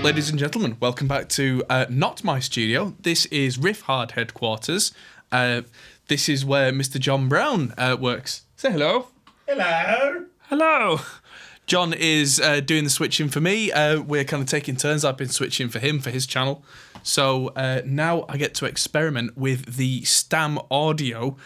Ladies and gentlemen, welcome back to not my studio. This is Riff Hard headquarters. This is where Mr. John Brown works. Say hello. Hello. Hello. John is doing the switching for me. We're kind of taking turns. I've been switching for him for his channel. So now I get to experiment with the Stam Audio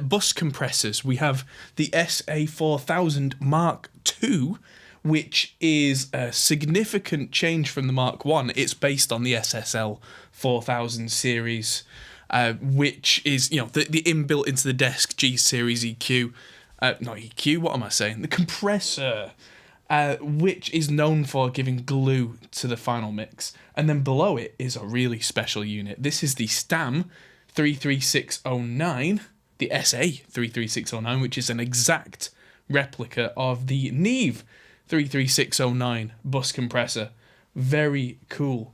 bus compressors. We have the SA4000 mk2, which is a significant change from the Mark 1. It's based on the SSL-4000 series, which is, you know, the inbuilt into the desk G series EQ. Not EQ, what am I saying? The compressor, which is known for giving glue to the final mix. And then below it is a really special unit. This is the Stam 33609, the SA-33609, which is an exact replica of the Neve-33609 bus compressor. Very cool.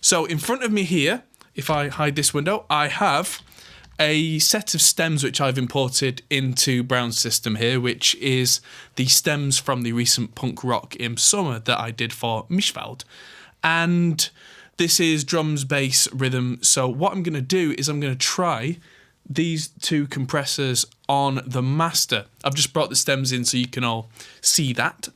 So in front of me here, if I hide this window, I have a set of stems which I've imported into Brown's system here, which is the stems from the recent punk rock im Summer that I did for Mishvald. And this is drums, bass, rhythm. So what I'm going to do is I'm going to try these two compressors on the master. I've just brought the stems in so you can all see that.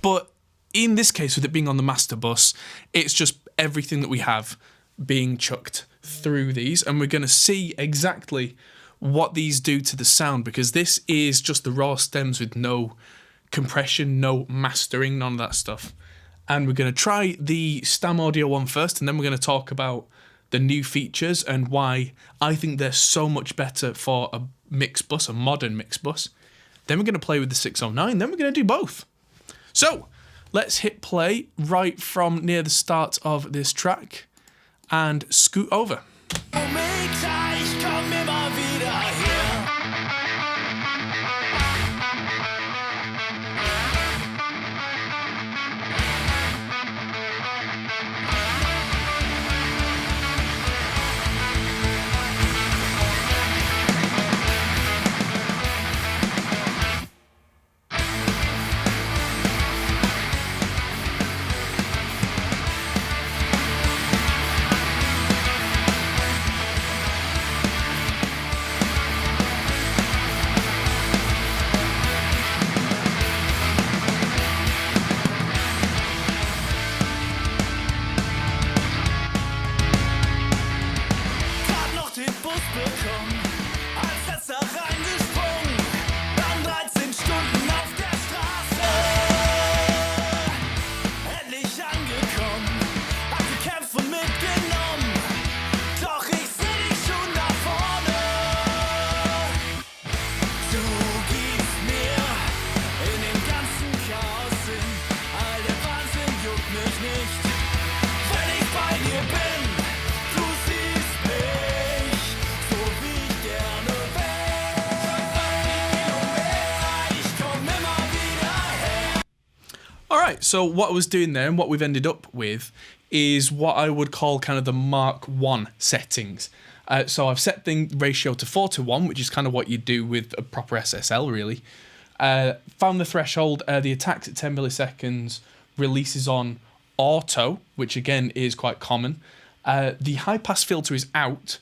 But in this case, with it being on the master bus, it's just everything that we have being chucked through these, and we're going to see exactly what these do to the sound, because this is just the raw stems with no compression, no mastering, none of that stuff. And we're going to try the Stam Audio one first, and then we're going to talk about the new features and why I think they're so much better for a mix bus, a modern mix bus. Then we're going to play with the 609, then we're going to do both. So let's hit play right from near the start of this track and scoot over. Alright, so what I was doing there and what we've ended up with is what I would call kind of the Mark 1 settings. So I've set the ratio to 4:1, which is kind of what you do with a proper SSL, really. Found the threshold, the attack's at 10 milliseconds, releases on auto, which again is quite common. The high pass filter is out,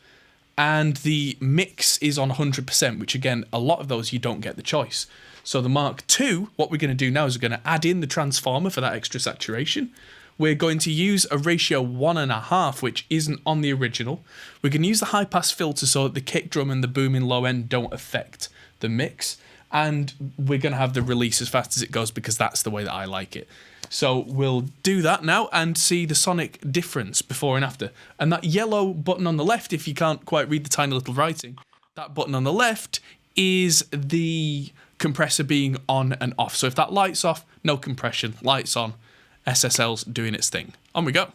and the mix is on 100%, which again, a lot of those you don't get the choice. So the Mark II, what we're going to do now is we're going to add in the transformer for that extra saturation. We're going to use a ratio 1.5, which isn't on the original. We're going to use the high pass filter so that the kick drum and the booming low end don't affect the mix. And we're going to have the release as fast as it goes because that's the way that I like it. So we'll do that now and see the sonic difference before and after. And that yellow button on the left, if you can't quite read the tiny little writing, that button on the left is the compressor being on and off. So if that light's off, no compression, lights on, SSL's doing its thing. On we go.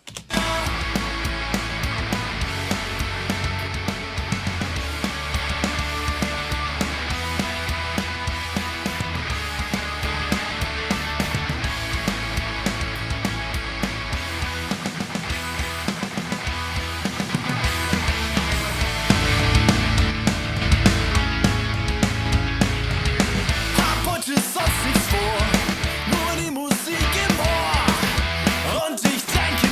Sonst nichts vor, nur die Musik im Ohr. Und ich denke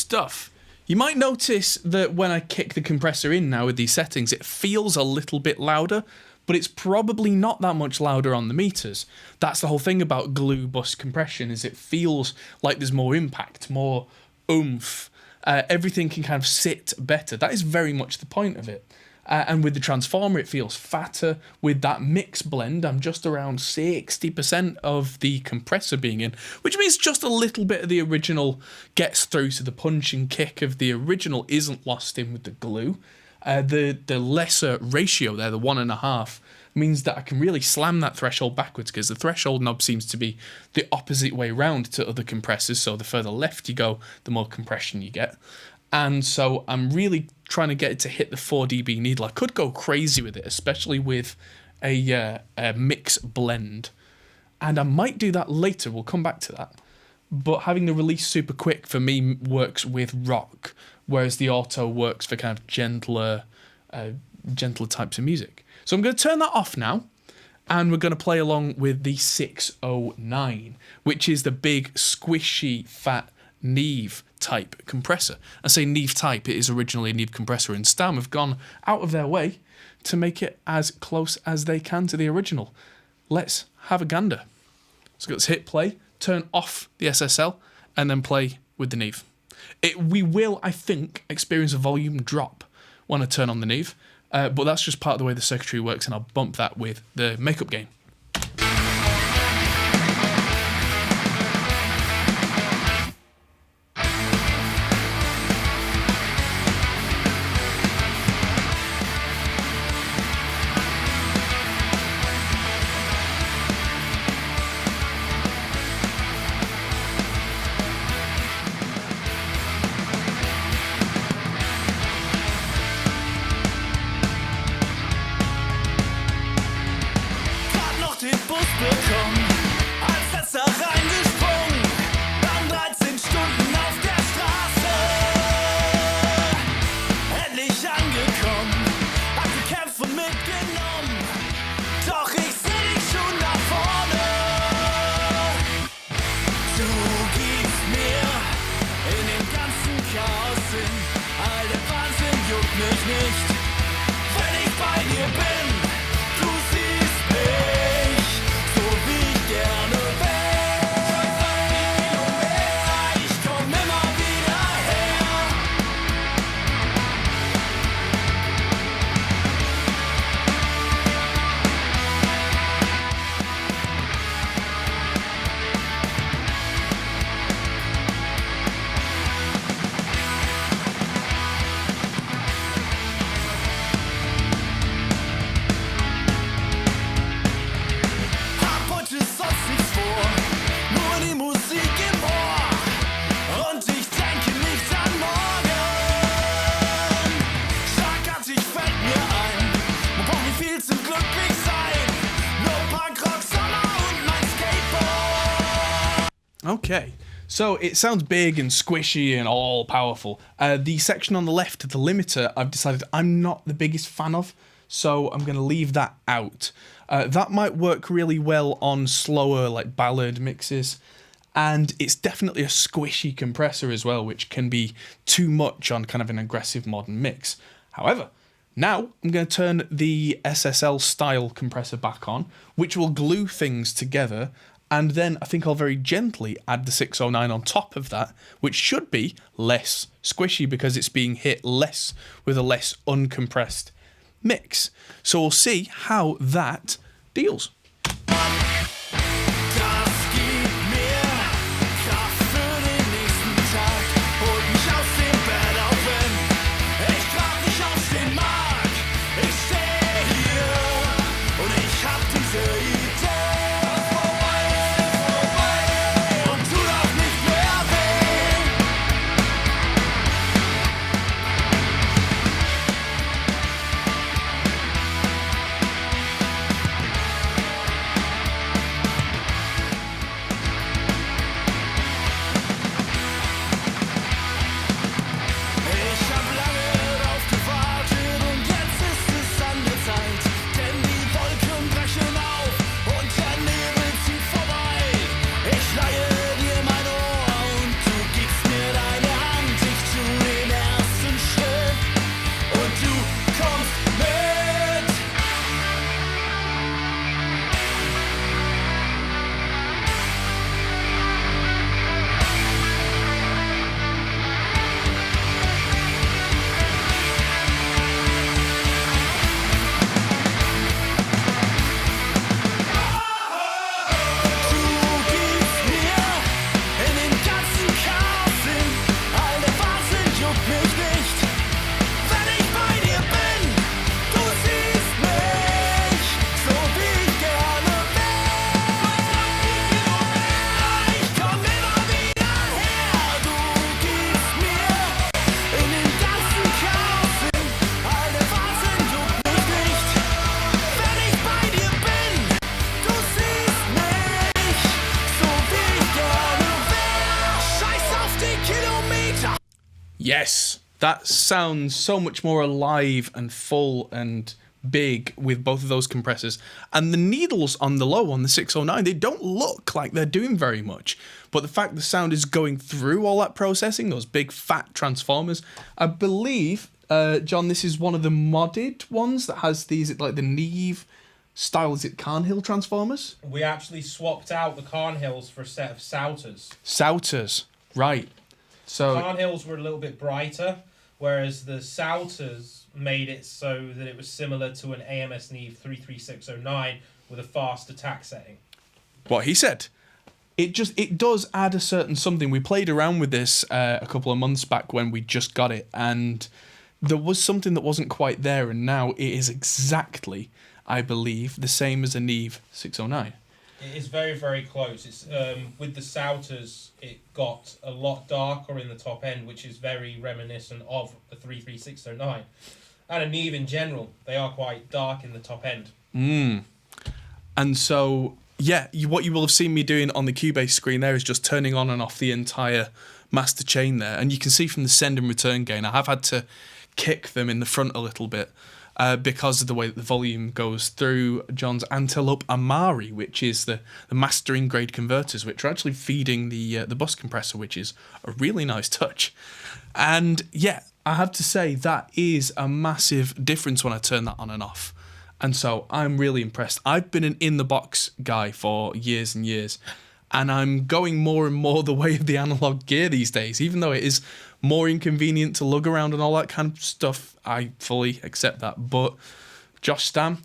stuff. You might notice that when I kick the compressor in now with these settings, it feels a little bit louder, but it's probably not that much louder on the meters. That's the whole thing about glue bus compression, is it feels like there's more impact, more oomph. Everything can kind of sit better. That is very much the point of it. And with the transformer, it feels fatter. With that mix blend, I'm just around 60% of the compressor being in, which means just a little bit of the original gets through, so the punch and kick of the original isn't lost in with the glue. The lesser ratio there, the 1.5, means that I can really slam that threshold backwards, because the threshold knob seems to be the opposite way round to other compressors, so the further left you go, the more compression you get. And so I'm really trying to get it to hit the 4 dB needle. I could go crazy with it, especially with a mix blend. And I might do that later, we'll come back to that. But having the release super quick for me works with rock, whereas the auto works for kind of gentler types of music. So I'm going to turn that off now, and we're going to play along with the 609, which is the big, squishy, fat Neve type compressor. I say Neve type, it is originally a Neve compressor, and Stam have gone out of their way to make it as close as they can to the original. Let's have a gander. So let's hit play, turn off the SSL, and then play with the Neve. We will, I think, experience a volume drop when I turn on the Neve, but that's just part of the way the circuitry works, and I'll bump that with the makeup gain. Okay, so it sounds big and squishy and all powerful. The section on the left, the limiter, I've decided I'm not the biggest fan of, so I'm going to leave that out. That might work really well on slower, like ballad mixes, and it's definitely a squishy compressor as well, which can be too much on kind of an aggressive modern mix. However, now I'm going to turn the SSL-style compressor back on, which will glue things together. And then I think I'll very gently add the 609 on top of that, which should be less squishy because it's being hit less with a less uncompressed mix. So we'll see how that deals. That sounds so much more alive and full and big with both of those compressors. And the needles on the low, on the 609, they don't look like they're doing very much. But the fact the sound is going through all that processing, those big fat transformers, I believe, John, this is one of the modded ones that has these, like the Neve style, is it Carnhill transformers? We actually swapped out the Carnhills for a set of Souters. Souters, right. So Carnhills were a little bit brighter, whereas the Souters made it so that it was similar to an AMS Neve 33609 with a fast attack setting. What he said. It does add a certain something. We played around with this a couple of months back when we just got it, and there was something that wasn't quite there, and now it is exactly, I believe, the same as a Neve 609. It is very, very close. It's with the Souters, it got a lot darker in the top end, which is very reminiscent of the 33609. And a Neve in general, they are quite dark in the top end. And so, yeah, what you will have seen me doing on the Cubase screen there is just turning on and off the entire master chain there. And you can see from the send and return gain, I have had to kick them in the front a little bit. Because of the way that the volume goes through John's Antelope Amari, which is the mastering grade converters, which are actually feeding the bus compressor, which is a really nice touch. And yeah, I have to say that is a massive difference when I turn that on and off. And so I'm really impressed. I've been an in-the-box guy for years and years, and I'm going more and more the way of the analog gear these days, even though it is more inconvenient to lug around and all that kind of stuff. I fully accept that. But Josh Stam,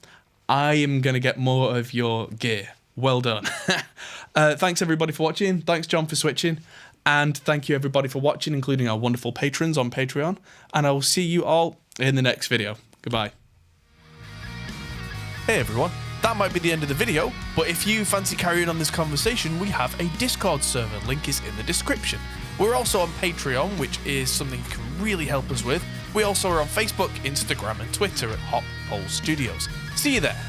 I am going to get more of your gear. Well done. Thanks everybody for watching. Thanks John for switching. And thank you everybody for watching, including our wonderful patrons on Patreon. And I will see you all in the next video. Goodbye. Hey everyone. That might be the end of the video, but if you fancy carrying on this conversation, we have a Discord server. Link is in the description. We're also on Patreon, which is something you can really help us with. We also are on Facebook, Instagram and Twitter at Hop Hole Studios. See you there.